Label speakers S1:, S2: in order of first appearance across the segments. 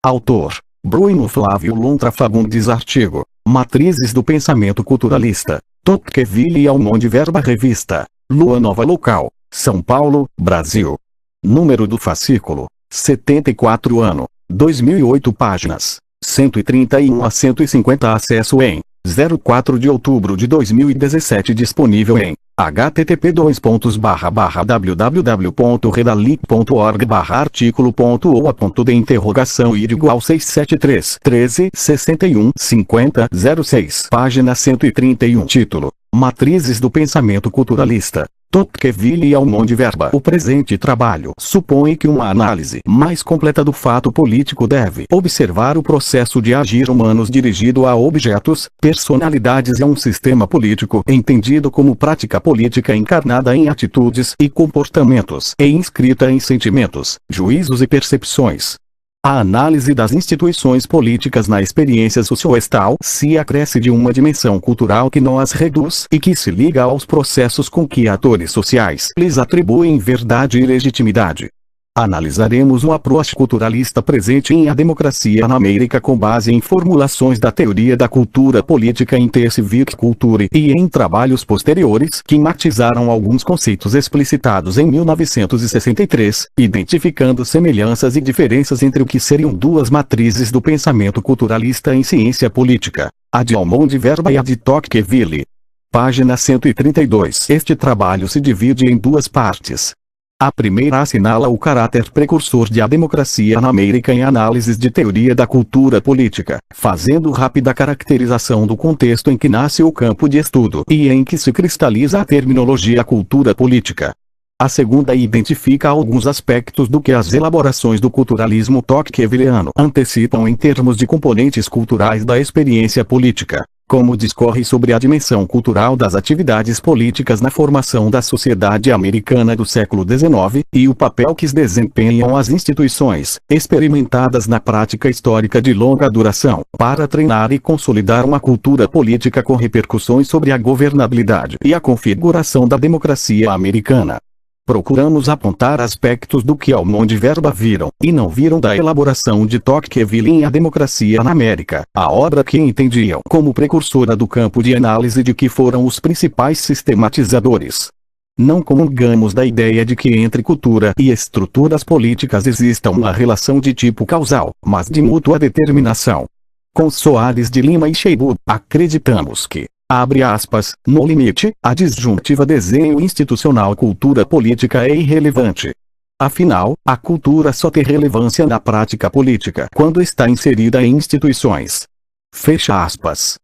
S1: Autor: Bruno Flávio Lontra Fagundes. Artigo: Matrizes do Pensamento Culturalista. Tocqueville e Almond Verba. Revista Lua Nova. Local: São Paulo, Brasil. Número do fascículo: 74 ano. 2008. Páginas 131 a 150. Acesso em 04 de outubro de 2017. Disponível em http://www.redalic.org/articulo.oa.de interrogação id igual 673 13 61 50 06. Página 131. Título: Matrizes do Pensamento Culturalista. Tocqueville e Almond Verba. O presente trabalho supõe que uma análise mais completa do fato político deve observar o processo de agir humanos dirigido a objetos, personalidades e a um sistema político entendido como prática política encarnada em atitudes e comportamentos e inscrita em sentimentos, juízos e percepções. A análise das instituições políticas na experiência socioestal se acresce de uma dimensão cultural que não as reduz e que se liga aos processos com que atores sociais lhes atribuem verdade e legitimidade. Analisaremos o approach culturalista presente em A Democracia na América com base em formulações da teoria da cultura política em The Civic Culture e em trabalhos posteriores que matizaram alguns conceitos explicitados em 1963, identificando semelhanças e diferenças entre o que seriam duas matrizes do pensamento culturalista em ciência política, a de Almond Verba e a de Tocqueville. Página 132. Este trabalho se divide em duas partes. A primeira assinala o caráter precursor de A Democracia na América em análises de teoria da cultura política, fazendo rápida caracterização do contexto em que nasce o campo de estudo e em que se cristaliza a terminologia cultura política. A segunda identifica alguns aspectos do que as elaborações do culturalismo tocquevilliano antecipam em termos de componentes culturais da experiência política, como discorre sobre a dimensão cultural das atividades políticas na formação da sociedade americana do século XIX, e o papel que desempenham as instituições, experimentadas na prática histórica de longa duração, para treinar e consolidar uma cultura política com repercussões sobre a governabilidade e a configuração da democracia americana. Procuramos apontar aspectos do que Almond Verba viram, e não viram da elaboração de Tocqueville em A Democracia na América, a obra que entendiam como precursora do campo de análise de que foram os principais sistematizadores. Não comungamos da ideia de que entre cultura e estruturas políticas exista uma relação de tipo causal, mas de mútua determinação. Com Soares de Lima e Scheibe, acreditamos que, abre aspas, no limite, a disjuntiva desenho institucional cultura política é irrelevante. Afinal, a cultura só tem relevância na prática política quando está inserida em instituições. Fecha aspas.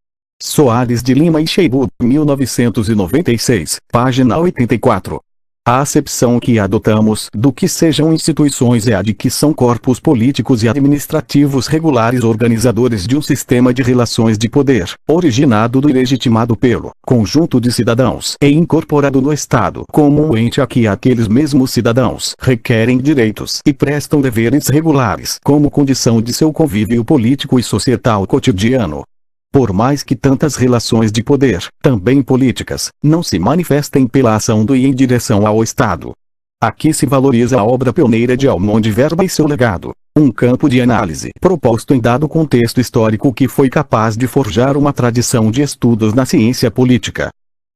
S1: Soares de Lima e Scheibe, 1996, página 84. A acepção que adotamos do que sejam instituições é a de que são corpos políticos e administrativos regulares organizadores de um sistema de relações de poder, originado do e legitimado pelo conjunto de cidadãos e incorporado no Estado como um ente a que aqueles mesmos cidadãos requerem direitos e prestam deveres regulares como condição de seu convívio político e societal cotidiano. Por mais que tantas relações de poder, também políticas, não se manifestem pela ação do e em direção ao Estado. Aqui se valoriza a obra pioneira de Almond Verba e seu legado, um campo de análise proposto em dado contexto histórico que foi capaz de forjar uma tradição de estudos na ciência política.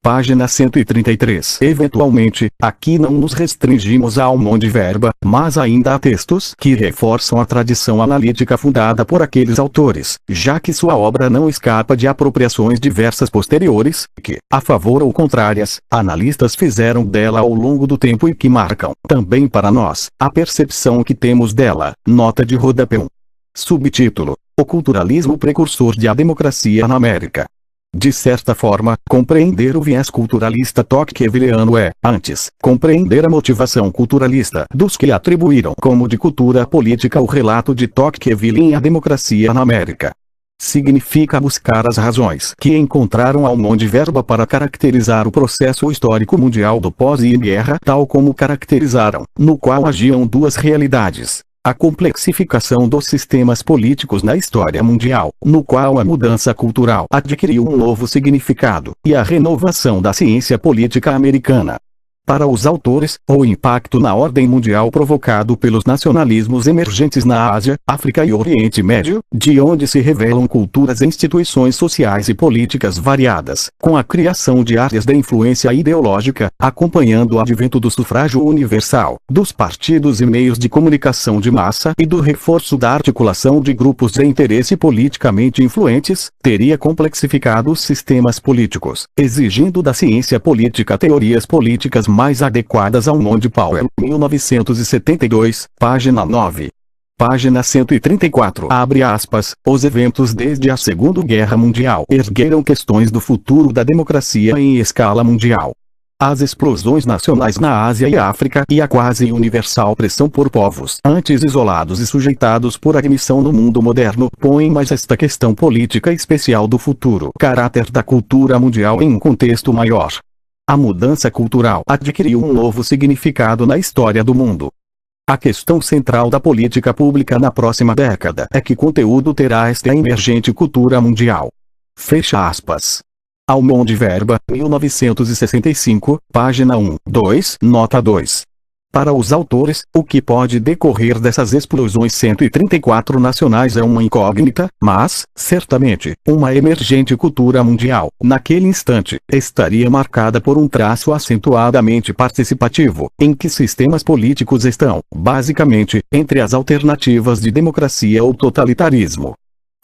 S1: Página 133. Eventualmente, aqui não nos restringimos a Almond Verba, mas ainda a textos que reforçam a tradição analítica fundada por aqueles autores, já que sua obra não escapa de apropriações diversas posteriores, que, a favor ou contrárias, analistas fizeram dela ao longo do tempo e que marcam, também para nós, a percepção que temos dela. Nota de rodapé 1. Subtítulo: O culturalismo precursor de A Democracia na América. De certa forma, compreender o viés culturalista tocquevilliano é, antes, compreender a motivação culturalista dos que atribuíram como de cultura política o relato de Tocqueville em A Democracia na América. Significa buscar as razões que encontraram Almond Verba para caracterizar o processo histórico mundial do pós-guerra tal como caracterizaram, no qual agiam duas realidades. A complexificação dos sistemas políticos na história mundial, no qual a mudança cultural adquiriu um novo significado, e a renovação da ciência política americana. Para os autores, o impacto na ordem mundial provocado pelos nacionalismos emergentes na Ásia, África e Oriente Médio, de onde se revelam culturas e instituições sociais e políticas variadas, com a criação de áreas de influência ideológica, acompanhando o advento do sufrágio universal, dos partidos e meios de comunicação de massa e do reforço da articulação de grupos de interesse politicamente influentes, teria complexificado os sistemas políticos, exigindo da ciência política teorias políticas mais adequadas ao Monty Powell, 1972, página 9. Página 134. Abre aspas. Os eventos desde a Segunda Guerra Mundial ergueram questões do futuro da democracia em escala mundial. As explosões nacionais na Ásia e África e a quase universal pressão por povos antes isolados e sujeitados por admissão no mundo moderno põem mais esta questão política especial do futuro caráter da cultura mundial em um contexto maior. A mudança cultural adquiriu um novo significado na história do mundo. A questão central da política pública na próxima década é que conteúdo terá esta emergente cultura mundial. Fecha aspas. Almond Verba, 1965, página 1, 2, nota 2. Para os autores, o que pode decorrer dessas explosões 134 nacionais é uma incógnita, mas, certamente, uma emergente cultura mundial, naquele instante, estaria marcada por um traço acentuadamente participativo, em que sistemas políticos estão, basicamente, entre as alternativas de democracia ou totalitarismo.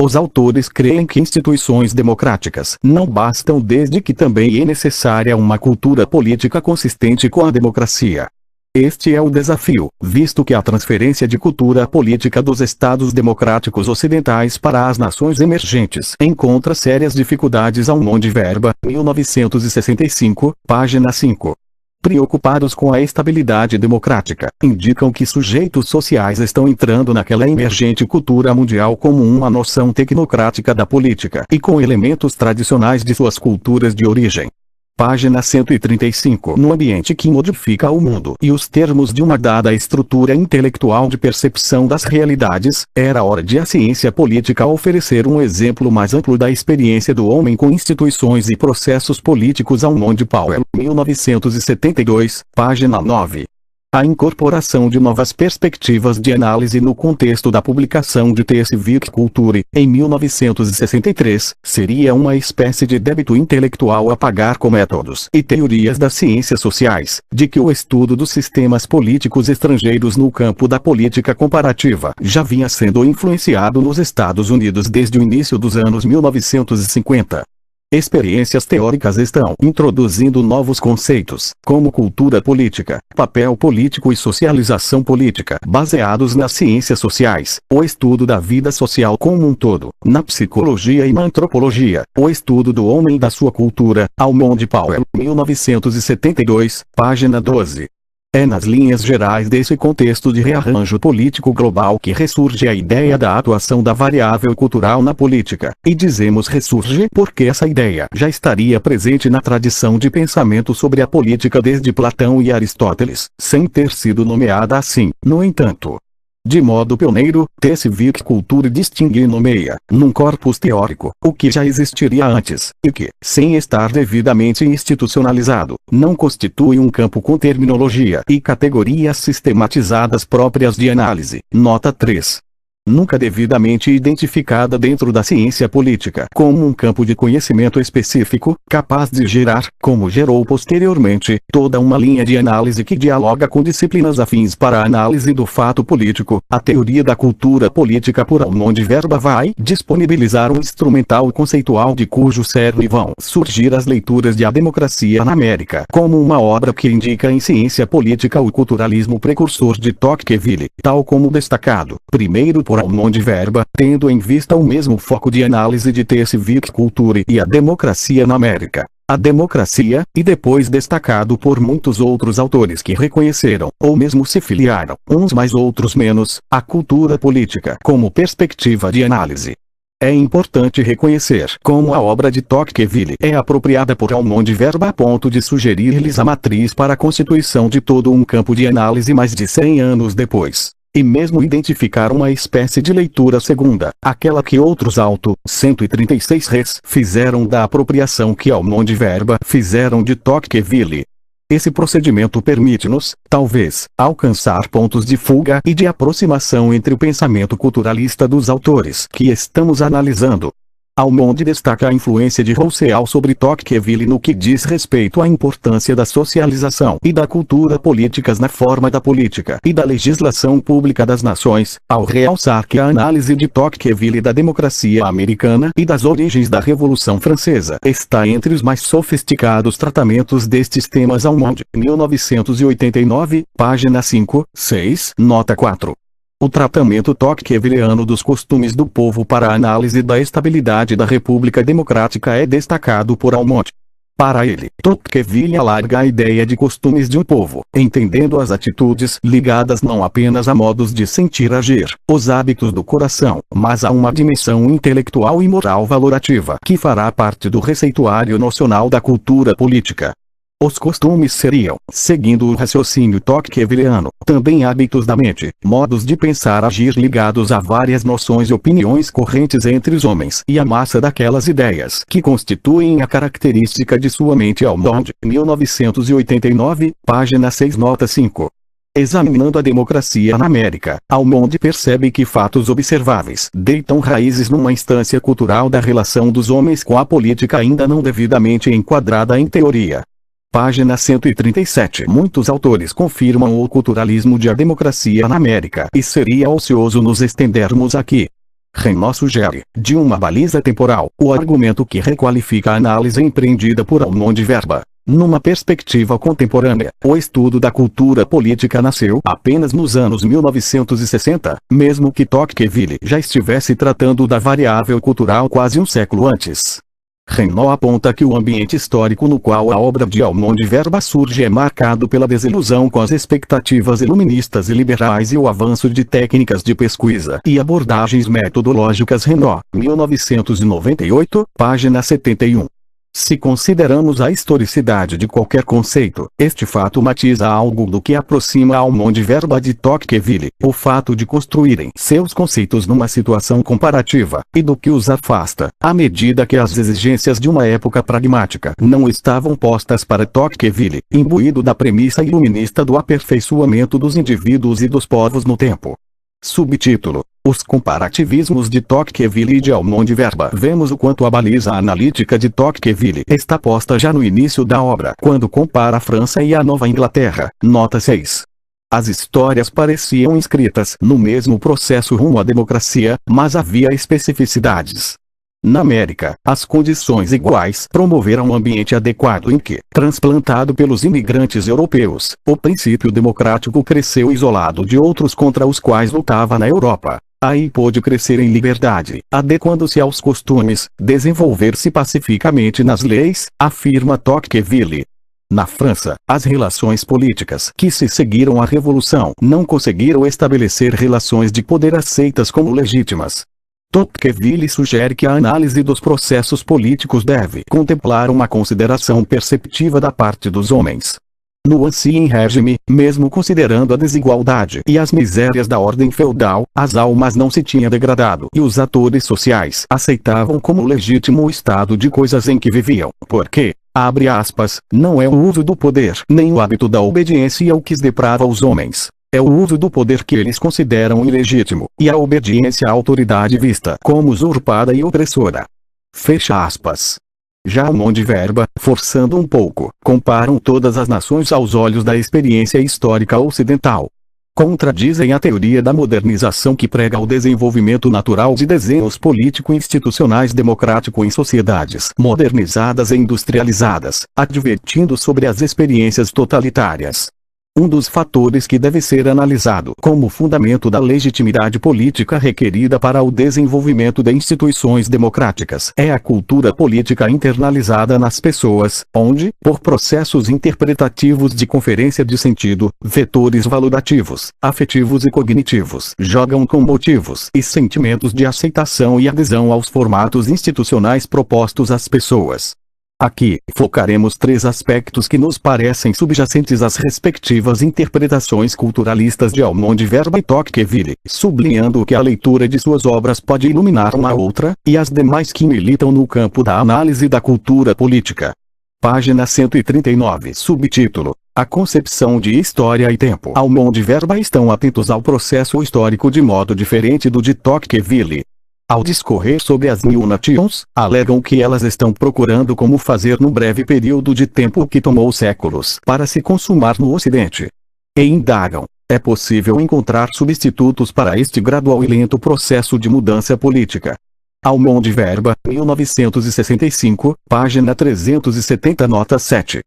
S1: Os autores creem que instituições democráticas não bastam desde que também é necessária uma cultura política consistente com a democracia. Este é o desafio, visto que a transferência de cultura política dos Estados democráticos ocidentais para as nações emergentes encontra sérias dificuldades. Almond Verba, 1965, página 5. Preocupados com a estabilidade democrática, indicam que sujeitos sociais estão entrando naquela emergente cultura mundial como uma noção tecnocrática da política e com elementos tradicionais de suas culturas de origem. Página 135. No ambiente que modifica o mundo e os termos de uma dada estrutura intelectual de percepção das realidades, era hora de a ciência política oferecer um exemplo mais amplo da experiência do homem com instituições e processos políticos. Almond Powell, 1972, página 9. A incorporação de novas perspectivas de análise no contexto da publicação de The Civic Culture, em 1963, seria uma espécie de débito intelectual a pagar com métodos e teorias das ciências sociais, de que o estudo dos sistemas políticos estrangeiros no campo da política comparativa já vinha sendo influenciado nos Estados Unidos desde o início dos anos 1950. Experiências teóricas estão introduzindo novos conceitos, como cultura política, papel político e socialização política, baseados nas ciências sociais, o estudo da vida social como um todo, na psicologia e na antropologia, o estudo do homem e da sua cultura. Almond Powell, 1972, página 12. É nas linhas gerais desse contexto de rearranjo político global que ressurge a ideia da atuação da variável cultural na política, e dizemos ressurge porque essa ideia já estaria presente na tradição de pensamento sobre a política desde Platão e Aristóteles, sem ter sido nomeada assim, no entanto. De modo pioneiro, The Civic Culture distingue e nomeia, num corpus teórico, o que já existiria antes, e que, sem estar devidamente institucionalizado, não constitui um campo com terminologia e categorias sistematizadas próprias de análise. Nota 3. Nunca devidamente identificada dentro da ciência política como um campo de conhecimento específico, capaz de gerar, como gerou posteriormente, toda uma linha de análise que dialoga com disciplinas afins para a análise do fato político. A teoria da cultura política por Almond Verba vai disponibilizar um instrumental conceitual de cujo cerne vão surgir as leituras de A Democracia na América, como uma obra que indica em ciência política o culturalismo precursor de Tocqueville, tal como destacado, primeiro por Almond Verba, tendo em vista o mesmo foco de análise de The Civic Culture e A Democracia na América. A democracia, e depois destacado por muitos outros autores que reconheceram, ou mesmo se filiaram, uns mais outros menos, a cultura política como perspectiva de análise. É importante reconhecer como a obra de Tocqueville é apropriada por Almond Verba a ponto de sugerir-lhes a matriz para a constituição de todo um campo de análise mais de 100 anos depois. E mesmo identificar uma espécie de leitura segunda, aquela que outros 136 res fizeram da apropriação que Almond Verba fizeram de Tocqueville. Esse procedimento permite-nos, talvez, alcançar pontos de fuga e de aproximação entre o pensamento culturalista dos autores que estamos analisando. Almond destaca a influência de Rousseau sobre Tocqueville no que diz respeito à importância da socialização e da cultura políticas na forma da política e da legislação pública das nações, ao realçar que a análise de Tocqueville da democracia americana e das origens da Revolução Francesa está entre os mais sofisticados tratamentos destes temas. Almond, 1989, página 5, 6, nota 4. O tratamento tocquevilliano dos costumes do povo para a análise da estabilidade da República Democrática é destacado por Almond. Para ele, Tocqueville alarga a ideia de costumes de um povo, entendendo as atitudes ligadas não apenas a modos de sentir agir, os hábitos do coração, mas a uma dimensão intelectual e moral valorativa que fará parte do receituário nocional da cultura política. Os costumes seriam, seguindo o raciocínio tocquevilliano, também hábitos da mente, modos de pensar agir ligados a várias noções e opiniões correntes entre os homens e a massa daquelas ideias que constituem a característica de sua mente. Almond, 1989, página 6, nota 5. Examinando a democracia na América, Almond percebe que fatos observáveis deitam raízes numa instância cultural da relação dos homens com a política ainda não devidamente enquadrada em teoria. Página 137. Muitos autores confirmam o culturalismo de a democracia na América e seria ocioso nos estendermos aqui. Renaud sugere, de uma baliza temporal, o argumento que requalifica a análise empreendida por Almond Verba. Numa perspectiva contemporânea, o estudo da cultura política nasceu apenas nos anos 1960, mesmo que Tocqueville já estivesse tratando da variável cultural quase um século antes. Renaud aponta que o ambiente histórico no qual a obra de Almond Verba surge é marcado pela desilusão com as expectativas iluministas e liberais e o avanço de técnicas de pesquisa e abordagens metodológicas. Renaud, 1998, página 71. Se consideramos a historicidade de qualquer conceito, este fato matiza algo do que aproxima Almond Verba de Tocqueville, o fato de construírem seus conceitos numa situação comparativa, e do que os afasta, à medida que as exigências de uma época pragmática não estavam postas para Tocqueville, imbuído da premissa iluminista do aperfeiçoamento dos indivíduos e dos povos no tempo. Subtítulo: Os comparativismos de Tocqueville e de Almond Verba. Vemos o quanto a baliza analítica de Tocqueville está posta já no início da obra, quando compara a França e a Nova Inglaterra. Nota 6. As histórias pareciam inscritas no mesmo processo rumo à democracia, mas havia especificidades. Na América, as condições iguais promoveram um ambiente adequado em que, transplantado pelos imigrantes europeus, o princípio democrático cresceu isolado de outros contra os quais lutava na Europa. Aí pôde crescer em liberdade, adequando-se aos costumes, desenvolver-se pacificamente nas leis, afirma Tocqueville. Na França, as relações políticas que se seguiram à Revolução não conseguiram estabelecer relações de poder aceitas como legítimas. Tocqueville sugere que a análise dos processos políticos deve contemplar uma consideração perceptiva da parte dos homens. No ancien régime, mesmo considerando a desigualdade e as misérias da ordem feudal, as almas não se tinham degradado e os atores sociais aceitavam como legítimo o estado de coisas em que viviam, porque, abre aspas, não é o uso do poder nem o hábito da obediência o que deprava os homens. É o uso do poder que eles consideram ilegítimo, e a obediência à autoridade vista como usurpada e opressora. Fecha aspas. Já Almond Verba, forçando um pouco, comparam todas as nações aos olhos da experiência histórica ocidental. Contradizem a teoria da modernização que prega o desenvolvimento natural de desenhos político-institucionais democrático em sociedades modernizadas e industrializadas, advertindo sobre as experiências totalitárias. Um dos fatores que deve ser analisado como fundamento da legitimidade política requerida para o desenvolvimento de instituições democráticas é a cultura política internalizada nas pessoas, onde, por processos interpretativos de conferência de sentido, vetores valorativos, afetivos e cognitivos jogam com motivos e sentimentos de aceitação e adesão aos formatos institucionais propostos às pessoas. Aqui, focaremos três aspectos que nos parecem subjacentes às respectivas interpretações culturalistas de Almond Verba e Tocqueville, sublinhando que a leitura de suas obras pode iluminar uma outra, e as demais que militam no campo da análise da cultura política. Página 139. Subtítulo: A concepção de história e tempo Almonde-Verba estão atentos ao processo histórico de modo diferente do de Tocqueville. Ao discorrer sobre as New Nations, alegam que elas estão procurando como fazer no breve período de tempo que tomou séculos para se consumar no Ocidente. E indagam: é possível encontrar substitutos para este gradual e lento processo de mudança política? Almonde-Verba, 1965, página 370, nota 7.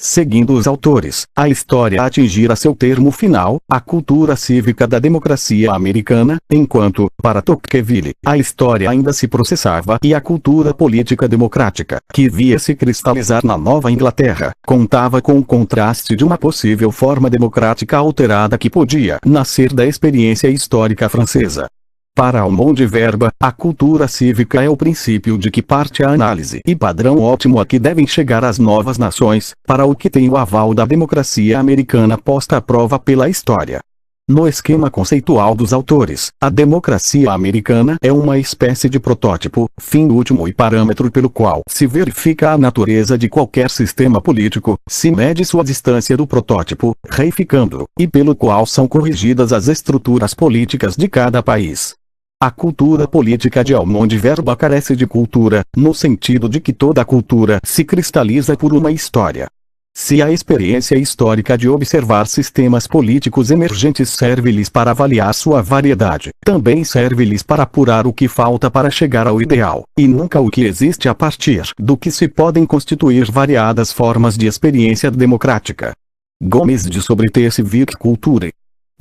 S1: Seguindo os autores, a história atingirá seu termo final, a cultura cívica da democracia americana, enquanto, para Tocqueville, a história ainda se processava e a cultura política democrática, que via se cristalizar na Nova Inglaterra, contava com o contraste de uma possível forma democrática alterada que podia nascer da experiência histórica francesa. Para Almonde-Verba, a cultura cívica é o princípio de que parte a análise e padrão ótimo a que devem chegar as novas nações, para o que tem o aval da democracia americana posta à prova pela história. No esquema conceitual dos autores, a democracia americana é uma espécie de protótipo, fim último e parâmetro pelo qual se verifica a natureza de qualquer sistema político, se mede sua distância do protótipo, reificando-o, e pelo qual são corrigidas as estruturas políticas de cada país. A cultura política de Almonde-Verba carece de cultura, no sentido de que toda cultura se cristaliza por uma história. Se a experiência histórica de observar sistemas políticos emergentes serve-lhes para avaliar sua variedade, também serve-lhes para apurar o que falta para chegar ao ideal, e nunca o que existe a partir do que se podem constituir variadas formas de experiência democrática. Gomes de Sobre Civic Culture.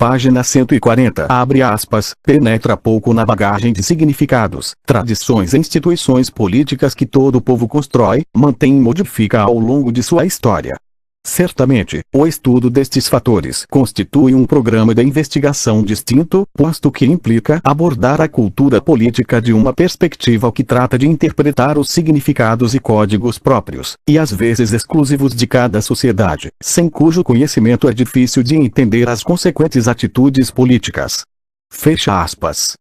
S1: Página 140, abre aspas, penetra pouco na bagagem de significados, tradições e instituições políticas que todo povo constrói, mantém e modifica ao longo de sua história. Certamente, o estudo destes fatores constitui um programa de investigação distinto, posto que implica abordar a cultura política de uma perspectiva que trata de interpretar os significados e códigos próprios, e às vezes exclusivos de cada sociedade, sem cujo conhecimento é difícil de entender as consequentes atitudes políticas. Fecha aspas.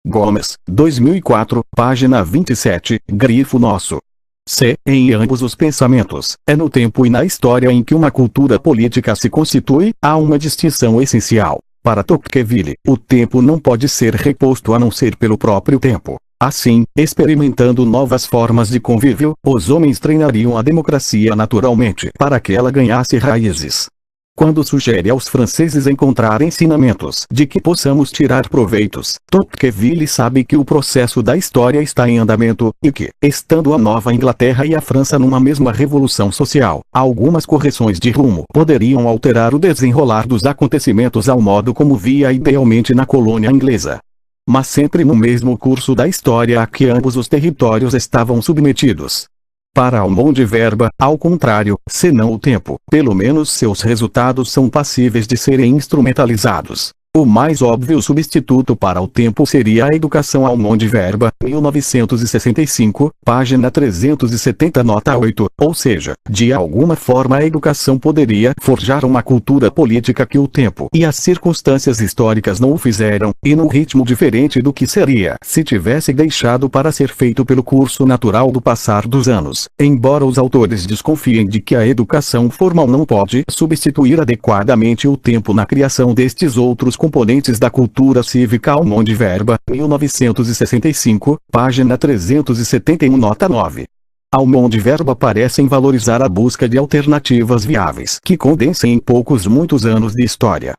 S1: Gomes, 2004, página 27, grifo nosso. C. Em ambos os pensamentos, é no tempo e na história em que uma cultura política se constitui, há uma distinção essencial. Para Tocqueville, o tempo não pode ser reposto a não ser pelo próprio tempo. Assim, experimentando novas formas de convívio, os homens treinariam a democracia naturalmente para que ela ganhasse raízes. Quando sugere aos franceses encontrar ensinamentos de que possamos tirar proveitos, Tocqueville sabe que o processo da história está em andamento, e que, estando a Nova Inglaterra e a França numa mesma revolução social, algumas correções de rumo poderiam alterar o desenrolar dos acontecimentos ao modo como via idealmente na colônia inglesa. Mas sempre no mesmo curso da história a que ambos os territórios estavam submetidos. Para Almonde-Verba, ao contrário, senão o tempo, pelo menos seus resultados são passíveis de serem instrumentalizados. O mais óbvio substituto para o tempo seria a educação. Almonde-Verba, 1965, página 370, nota 8, ou seja, de alguma forma a educação poderia forjar uma cultura política que o tempo e as circunstâncias históricas não o fizeram, e num ritmo diferente do que seria se tivesse deixado para ser feito pelo curso natural do passar dos anos, embora os autores desconfiem de que a educação formal não pode substituir adequadamente o tempo na criação destes outros componentes da cultura cívica. Almonde-Verba, 1965, página 371, nota 9. Almonde-Verba parecem valorizar a busca de alternativas viáveis que condensem em muitos anos de história.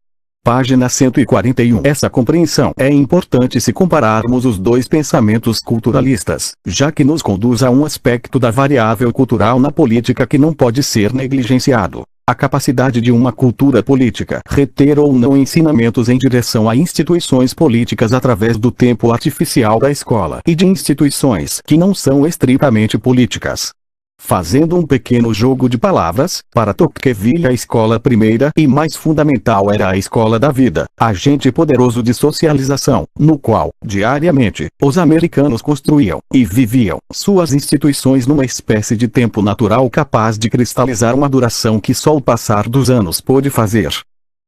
S1: Página 141. Essa compreensão é importante se compararmos os dois pensamentos culturalistas, já que nos conduz a um aspecto da variável cultural na política que não pode ser negligenciado. A capacidade de uma cultura política reter ou não ensinamentos em direção a instituições políticas através do tempo artificial da escola e de instituições que não são estritamente políticas. Fazendo um pequeno jogo de palavras, para Tocqueville a escola primeira e mais fundamental era a escola da vida, agente poderoso de socialização, no qual, diariamente, os americanos construíam e viviam suas instituições numa espécie de tempo natural capaz de cristalizar uma duração que só o passar dos anos pôde fazer.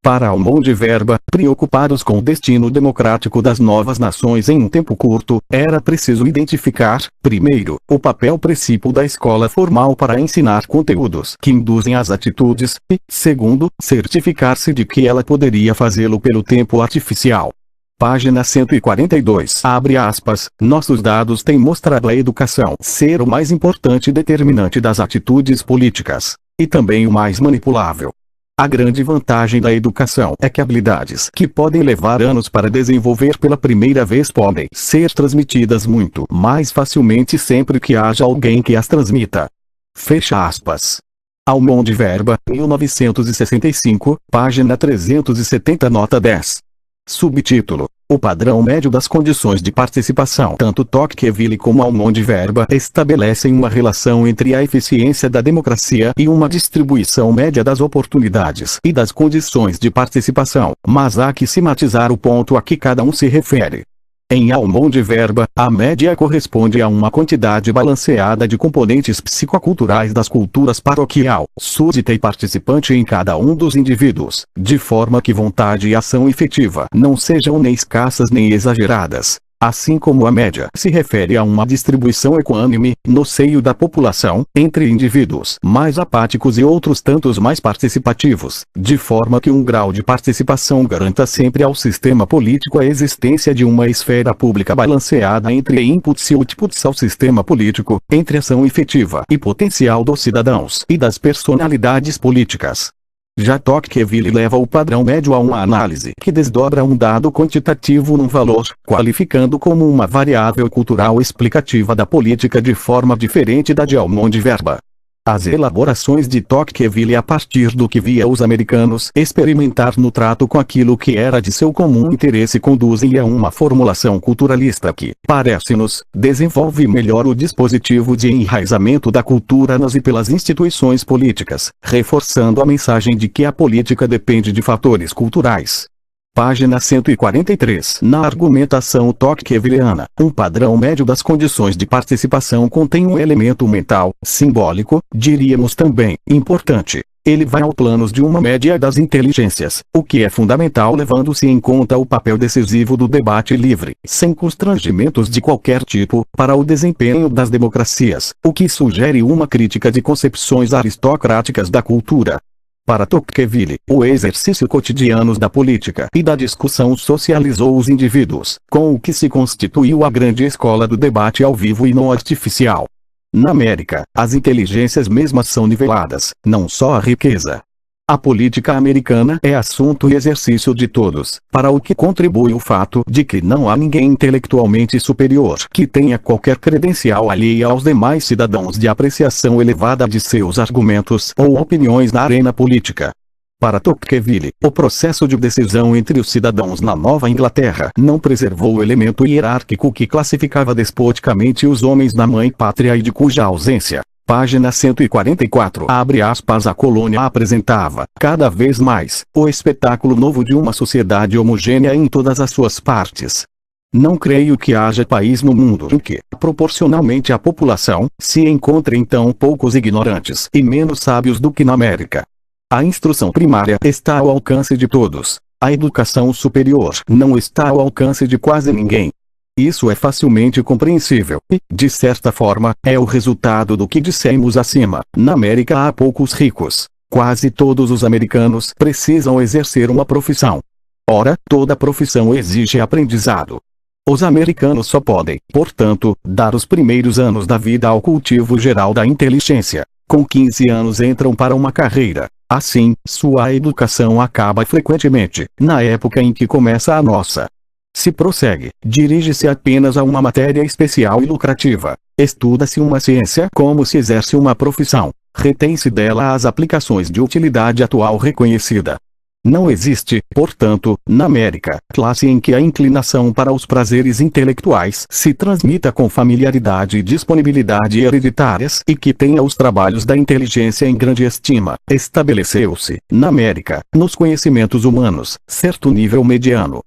S1: Para Almond de Verba, preocupados com o destino democrático das novas nações em um tempo curto, era preciso identificar, primeiro, o papel principal da escola formal para ensinar conteúdos que induzem às atitudes, e, segundo, certificar-se de que ela poderia fazê-lo pelo tempo artificial. Página 142. Abre aspas. Nossos dados têm mostrado a educação ser o mais importante determinante das atitudes políticas, e também o mais manipulável. A grande vantagem da educação é que habilidades que podem levar anos para desenvolver pela primeira vez podem ser transmitidas muito mais facilmente sempre que haja alguém que as transmita. Fecha aspas. Almond de Verba, 1965, página 370, nota 10. Subtítulo: o padrão médio das condições de participação. Tanto Tocqueville como Almond de Verba estabelecem uma relação entre a eficiência da democracia e uma distribuição média das oportunidades e das condições de participação, mas há que se matizar o ponto a que cada um se refere. Em Almond de Verba, a média corresponde a uma quantidade balanceada de componentes psicoculturais das culturas paroquial, súdita e participante em cada um dos indivíduos, de forma que vontade e ação efetiva não sejam nem escassas nem exageradas. Assim como a média se refere a uma distribuição equânime, no seio da população, entre indivíduos mais apáticos e outros tantos mais participativos, de forma que um grau de participação garanta sempre ao sistema político a existência de uma esfera pública balanceada entre inputs e outputs ao sistema político, entre ação efetiva e potencial dos cidadãos e das personalidades políticas. Já Tocqueville leva o padrão médio a uma análise que desdobra um dado quantitativo num valor, qualificando como uma variável cultural explicativa da política de forma diferente da de Almond de Verba. As elaborações de Tocqueville a partir do que via os americanos experimentar no trato com aquilo que era de seu comum interesse conduzem a uma formulação culturalista que, parece-nos, desenvolve melhor o dispositivo de enraizamento da cultura nas e pelas instituições políticas, reforçando a mensagem de que a política depende de fatores culturais. Página 143. Na argumentação tocquevilliana, um padrão médio das condições de participação contém um elemento mental, simbólico, diríamos também, importante. Ele vai ao plano de uma média das inteligências, o que é fundamental levando-se em conta o papel decisivo do debate livre, sem constrangimentos de qualquer tipo, para o desempenho das democracias, o que sugere uma crítica de concepções aristocráticas da cultura. Para Tocqueville, o exercício cotidiano da política e da discussão socializou os indivíduos, com o que se constituiu a grande escola do debate ao vivo e não artificial. Na América, as inteligências mesmas são niveladas, não só a riqueza. A política americana é assunto e exercício de todos, para o que contribui o fato de que não há ninguém intelectualmente superior que tenha qualquer credencial alheia aos demais cidadãos de apreciação elevada de seus argumentos ou opiniões na arena política. Para Tocqueville, o processo de decisão entre os cidadãos na Nova Inglaterra não preservou o elemento hierárquico que classificava despoticamente os homens na mãe pátria e de cuja ausência, página 144, abre aspas, a colônia apresentava, cada vez mais, o espetáculo novo de uma sociedade homogênea em todas as suas partes. Não creio que haja país no mundo em que, proporcionalmente à população, se encontrem tão poucos ignorantes e menos sábios do que na América. A instrução primária está ao alcance de todos. A educação superior não está ao alcance de quase ninguém. Isso é facilmente compreensível e, de certa forma, é o resultado do que dissemos acima. Na América há poucos ricos. Quase todos os americanos precisam exercer uma profissão. Ora, toda profissão exige aprendizado. Os americanos só podem, portanto, dar os primeiros anos da vida ao cultivo geral da inteligência. Com 15 anos entram para uma carreira. Assim, sua educação acaba frequentemente, na época em que começa a nossa. Se prossegue, dirige-se apenas a uma matéria especial e lucrativa. Estuda-se uma ciência como se exerce uma profissão. Retém-se dela as aplicações de utilidade atual reconhecida. Não existe, portanto, na América, classe em que a inclinação para os prazeres intelectuais se transmita com familiaridade e disponibilidade hereditárias e que tenha os trabalhos da inteligência em grande estima. Estabeleceu-se, na América, nos conhecimentos humanos, certo nível mediano.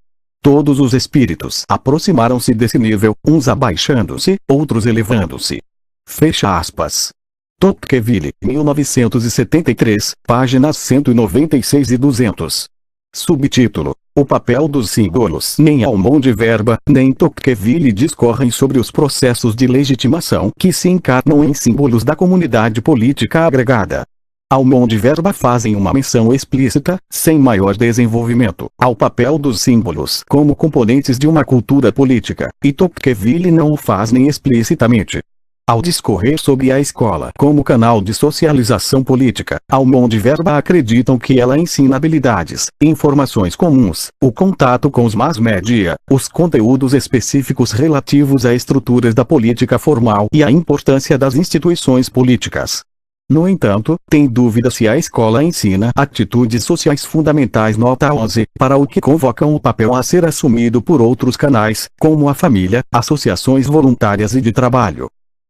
S1: Todos os espíritos aproximaram-se desse nível, uns abaixando-se, outros elevando-se. Fecha aspas. Tocqueville, 1973, páginas 196 e 200. Subtítulo: o papel dos símbolos. Nem Almond Verba, nem Tocqueville discorrem sobre os processos de legitimação que se encarnam em símbolos da comunidade política agregada. Almond Verba fazem uma menção explícita, sem maior desenvolvimento, ao papel dos símbolos como componentes de uma cultura política, e Tocqueville não o faz nem explicitamente. Ao discorrer sobre a escola como canal de socialização política, Almond Verba acreditam que ela ensina habilidades, informações comuns, o contato com os mass media, os conteúdos específicos relativos a estruturas da política formal e a importância das instituições políticas. No entanto, tem dúvida se a escola ensina atitudes sociais fundamentais. Nota 11, para o que convocam o papel a ser assumido por outros canais, como a família, associações voluntárias e de trabalho.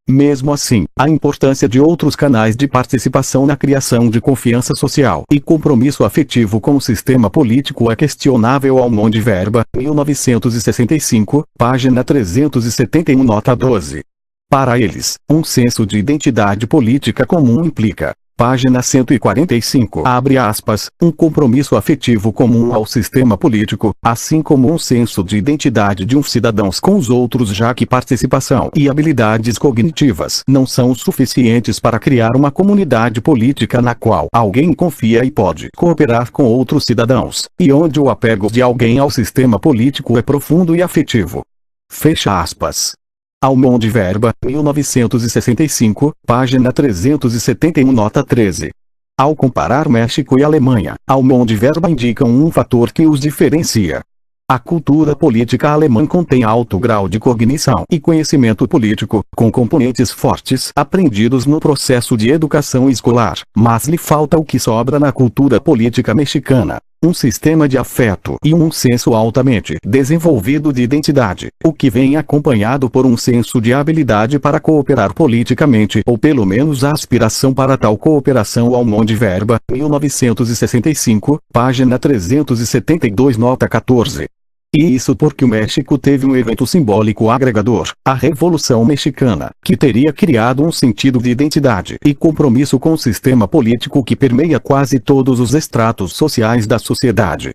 S1: Mesmo assim, a importância de outros canais de participação na criação de confiança social e compromisso afetivo com o sistema político é questionável. Almond Verba, 1965, página 371, nota 12. Para eles, um senso de identidade política comum implica, página 145, abre aspas, um compromisso afetivo comum ao sistema político, assim como um senso de identidade de uns cidadãos com os outros, já que participação e habilidades cognitivas não são suficientes para criar uma comunidade política na qual alguém confia e pode cooperar com outros cidadãos, e onde o apego de alguém ao sistema político é profundo e afetivo. Fecha aspas. Almond Verba, 1965, página 371, nota 13. Ao comparar México e Alemanha, Almond Verba indicam um fator que os diferencia. A cultura política alemã contém alto grau de cognição e conhecimento político, com componentes fortes aprendidos no processo de educação escolar, mas lhe falta o que sobra na cultura política mexicana: um sistema de afeto e um senso altamente desenvolvido de identidade, o que vem acompanhado por um senso de habilidade para cooperar politicamente, ou pelo menos a aspiração para tal cooperação. Almond Verba, 1965, página 372, nota 14. E isso porque o México teve um evento simbólico agregador, a Revolução Mexicana, que teria criado um sentido de identidade e compromisso com o sistema político que permeia quase todos os estratos sociais da sociedade.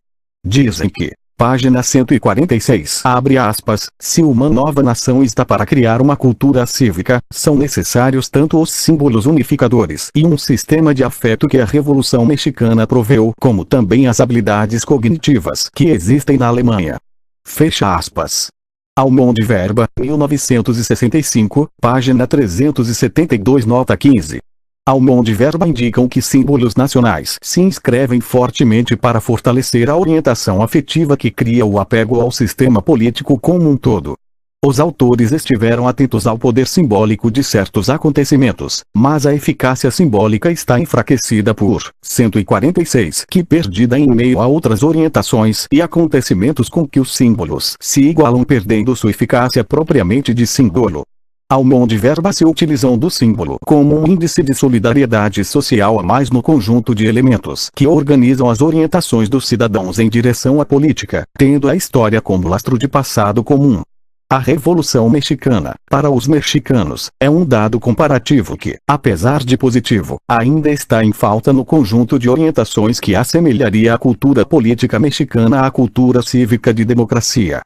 S1: Dizem que, página 146, abre aspas, se uma nova nação está para criar uma cultura cívica, são necessários tanto os símbolos unificadores e um sistema de afeto que a Revolução Mexicana proveu, como também as habilidades cognitivas que existem na Alemanha. Fecha aspas. Almond Verba, 1965, página 372, nota 15. Almond Verba indicam que símbolos nacionais se inscrevem fortemente para fortalecer a orientação afetiva que cria o apego ao sistema político como um todo. Os autores estiveram atentos ao poder simbólico de certos acontecimentos, mas a eficácia simbólica está enfraquecida por 146, que perdida em meio a outras orientações e acontecimentos com que os símbolos se igualam, perdendo sua eficácia propriamente de símbolo. Almond Verba se utilizam do símbolo como um índice de solidariedade social a mais no conjunto de elementos que organizam as orientações dos cidadãos em direção à política, tendo a história como lastro de passado comum. A Revolução Mexicana, para os mexicanos, é um dado comparativo que, apesar de positivo, ainda está em falta no conjunto de orientações que assemelharia a cultura política mexicana à cultura cívica de democracia.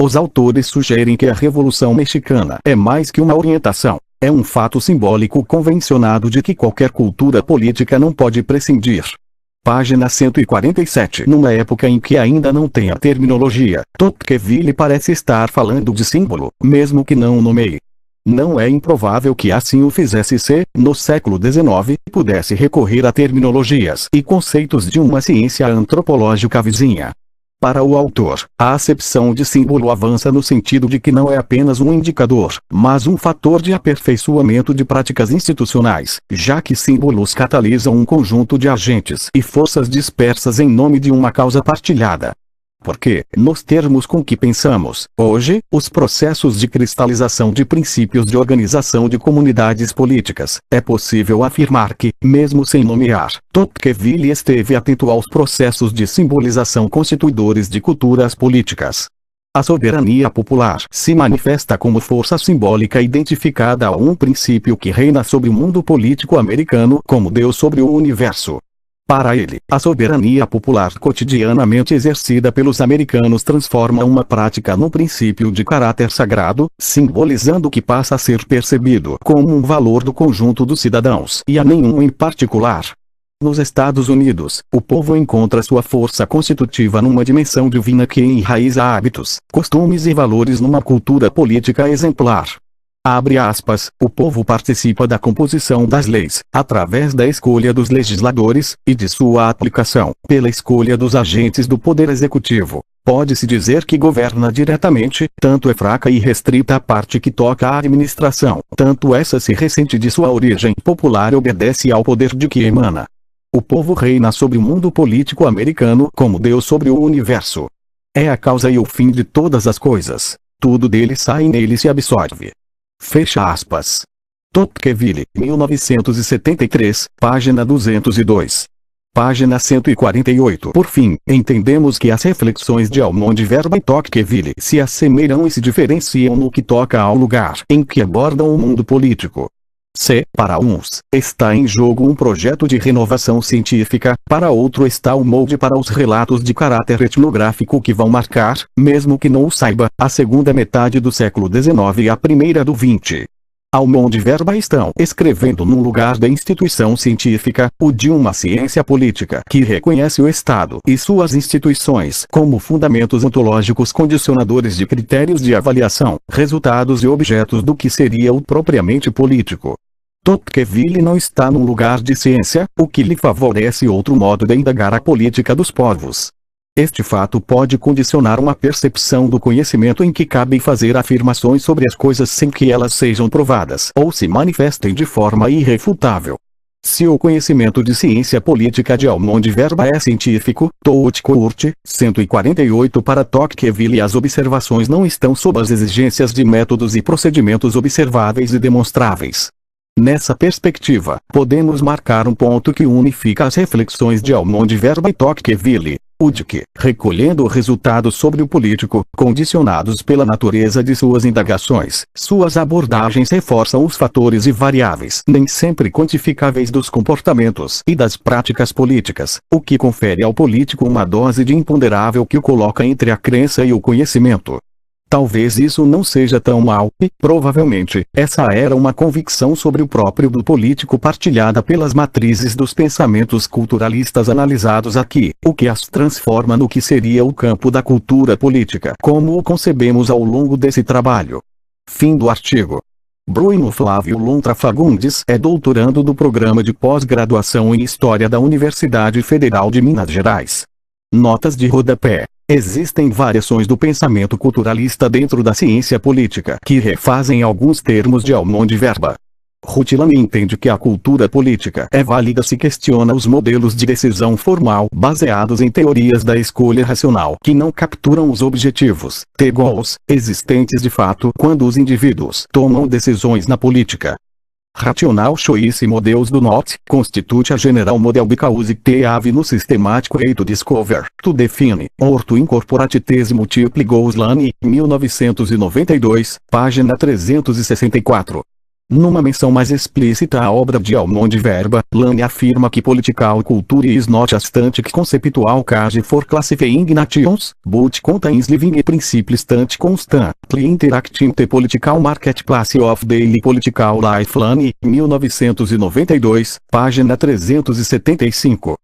S1: Os autores sugerem que a Revolução Mexicana é mais que uma orientação, é um fato simbólico convencionado de que qualquer cultura política não pode prescindir. Página 147. Numa época em que ainda não tem a terminologia, Tocqueville parece estar falando de símbolo, mesmo que não o nomeie. Não é improvável que assim o fizesse se, no século XIX, pudesse recorrer a terminologias e conceitos de uma ciência antropológica vizinha. Para o autor, a acepção de símbolo avança no sentido de que não é apenas um indicador, mas um fator de aperfeiçoamento de práticas institucionais, já que símbolos catalisam um conjunto de agentes e forças dispersas em nome de uma causa partilhada. Porque, nos termos com que pensamos, hoje, os processos de cristalização de princípios de organização de comunidades políticas, é possível afirmar que, mesmo sem nomear, Tocqueville esteve atento aos processos de simbolização constituidores de culturas políticas. A soberania popular se manifesta como força simbólica identificada a um princípio que reina sobre o mundo político americano como Deus sobre o universo. Para ele, a soberania popular cotidianamente exercida pelos americanos transforma uma prática num princípio de caráter sagrado, simbolizando o que passa a ser percebido como um valor do conjunto dos cidadãos e a nenhum em particular. Nos Estados Unidos, o povo encontra sua força constitutiva numa dimensão divina que enraiza hábitos, costumes e valores numa cultura política exemplar. Abre aspas, o povo participa da composição das leis, através da escolha dos legisladores, e de sua aplicação, pela escolha dos agentes do poder executivo. Pode-se dizer que governa diretamente, tanto é fraca e restrita a parte que toca à administração, tanto essa se ressente de sua origem popular e obedece ao poder de que emana. O povo reina sobre o mundo político americano como Deus sobre o universo. É a causa e o fim de todas as coisas. Tudo dele sai e nele se absorve. Fecha aspas. Tocqueville, 1973, página 202. Página 148. Por fim, entendemos que as reflexões de Almond de Verba e Tocqueville se assemelham e se diferenciam no que toca ao lugar em que abordam o mundo político. Se, para uns, está em jogo um projeto de renovação científica, para outro está o molde para os relatos de caráter etnográfico que vão marcar, mesmo que não o saiba, a segunda metade do século XIX e a primeira do XX. Almond e Verba estão escrevendo num lugar da instituição científica, o de uma ciência política que reconhece o Estado e suas instituições como fundamentos ontológicos condicionadores de critérios de avaliação, resultados e objetos do que seria o propriamente político. Tocqueville não está num lugar de ciência, o que lhe favorece outro modo de indagar a política dos povos. Este fato pode condicionar uma percepção do conhecimento em que cabe fazer afirmações sobre as coisas sem que elas sejam provadas ou se manifestem de forma irrefutável. Se o conhecimento de ciência política de Almond de Verba é científico, Tout-Court, 148 para Tocqueville as observações não estão sob as exigências de métodos e procedimentos observáveis e demonstráveis. Nessa perspectiva, podemos marcar um ponto que unifica as reflexões de Almond de Verba e Tocqueville, o de que, recolhendo resultados sobre o político, condicionados pela natureza de suas indagações, suas abordagens reforçam os fatores e variáveis nem sempre quantificáveis dos comportamentos e das práticas políticas, o que confere ao político uma dose de imponderável que o coloca entre a crença e o conhecimento. Talvez isso não seja tão mal, e, provavelmente, essa era uma convicção sobre o próprio do político partilhada pelas matrizes dos pensamentos culturalistas analisados aqui, o que as transforma no que seria o campo da cultura política como o concebemos ao longo desse trabalho. Fim do artigo. Bruno Flávio Lontra Fagundes é doutorando do programa de pós-graduação em História da Universidade Federal de Minas Gerais. Notas de rodapé. Existem variações do pensamento culturalista dentro da ciência política que refazem alguns termos de Almond de Verba. Rutland entende que a cultura política é válida se questiona os modelos de decisão formal baseados em teorias da escolha racional que não capturam os objetivos, goals, existentes de fato quando os indivíduos tomam decisões na política. Rational choice models do not constitute a general model because they have no systematic way to discover, to define, or to incorporate these multiple goals. Lane, 1992, página 364. Numa menção mais explícita à obra de Almond de Verba, Lane afirma que political culture is not a static conceptual case for classifying nations, but contains living principles stant constantly interacting the political marketplace of daily political life. Lane, 1992, página 375.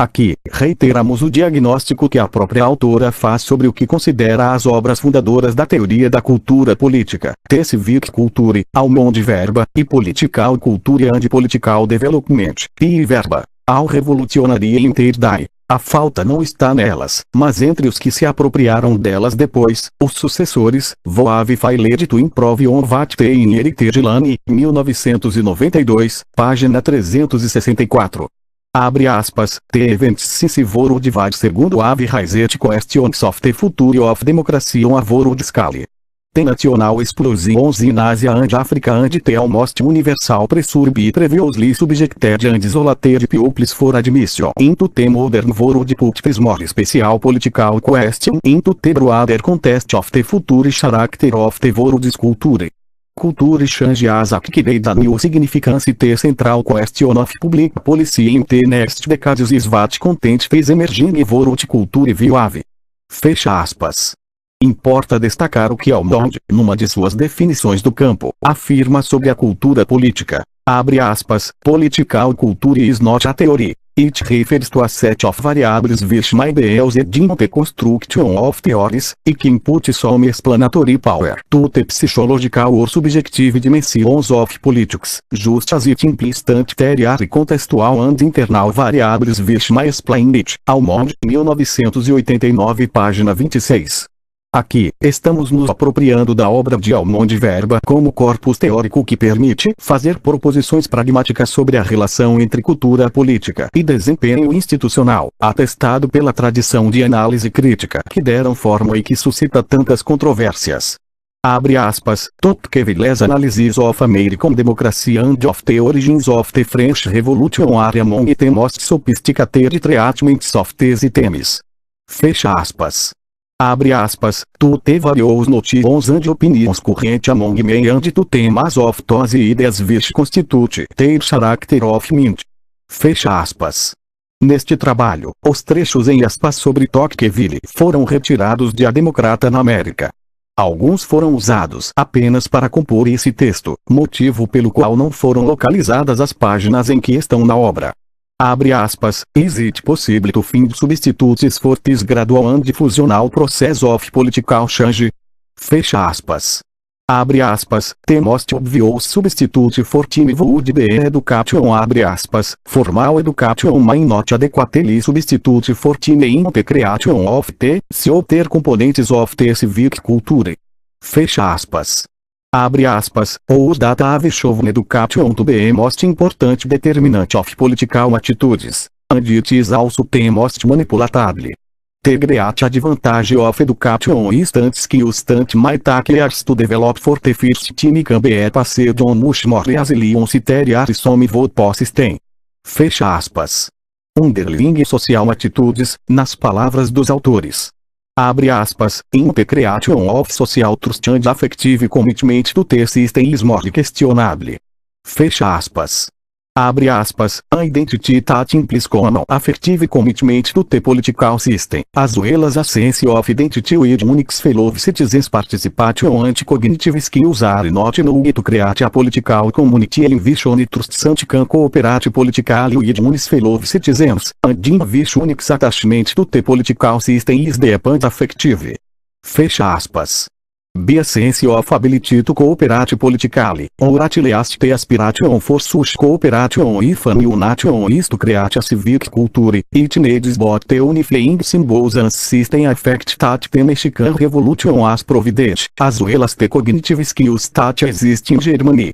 S1: Aqui, reiteramos o diagnóstico que a própria autora faz sobre o que considera as obras fundadoras da teoria da cultura política, The Civic Culture, Almond de Verba, e Political Culture and Political Development, P. Verba, ao Revolutionary Interday. A falta não está nelas, mas entre os que se apropriaram delas depois, os sucessores, Voave failed to improve on what they inherited. Lane, 1992, página 364. Abre aspas, the events since world divide segundo have raised questions of the future of democracy on a world scale. The national explosions in Asia and Africa and the almost universal pressure be previously subjected and isolated peoples for admission into the modern world puts more special political question into the broader context of the future character of the world's culture. Culture change as acted a new significance the central question of public policy in the next decades is what content phase emerging evolute culture vive. Fecha aspas. Importa destacar o que Almond, numa de suas definições do campo, afirma sobre a cultura política. Abre aspas, political culture is not a theory. It refers to a set of variables which may be used in the construction of theories, and can put some explanatory power to the psychological or subjective dimensions of politics, just as it implies there are contextual and internal variables which may explain it. Almond, 1989, página 26. Aqui, estamos nos apropriando da obra de Almond Verba como corpus teórico que permite fazer proposições pragmáticas sobre a relação entre cultura política e desempenho institucional, atestado pela tradição de análise crítica que deram forma e que suscita tantas controvérsias. Abre aspas, Tocqueville's analysis of American democracy and of the origins of the French Revolution are among the most sophisticated treatments of these themes. Fecha aspas. Abre aspas, to the various notions and opinions current among men and to themes of those ideas which constitute their character of mind. Fecha aspas. Neste trabalho, os trechos em aspas sobre Tocqueville foram retirados de A Democrata na América. Alguns foram usados apenas para compor esse texto, motivo pelo qual não foram localizadas as páginas em que estão na obra. Abre aspas, is it possible to find substitutes for this gradual and diffusional process of political change? Fecha aspas. Abre aspas, the most obvious substitute for time would be education. Abre aspas, formal education may not adequately substitute for time in the creation of the other components of the civic culture. Fecha aspas. Abre aspas, os data have shown education to be most important determinant of political attitudes, and it is also the most manipulatable. The great advantage of education is that skills that might take years to develop for the first time can be passed on much more easily once there are some vote system. Fecha aspas. Underlying social attitudes, nas palavras dos autores. Abre aspas, in the creation of social trust and affective commitment to the system is more questionable. Fecha aspas. Abre aspas, a identity that implies common affective commitment to the political system, as well as a sense of identity with unique fellow citizens participation and cognitive skills are not enough to create a political community in which one trusts and can cooperate politically with one's fellow citizens, and in which unique attachment to the political system is deep and affective. Fecha aspas. Be a sense of ability to cooperate politically, or at least the aspiration for such cooperation if a new nation is to create a civic culture, it needs both the unifying symbols and system effect that the Mexican Revolution has provided, as well as the cognitive skills that exist in Germany.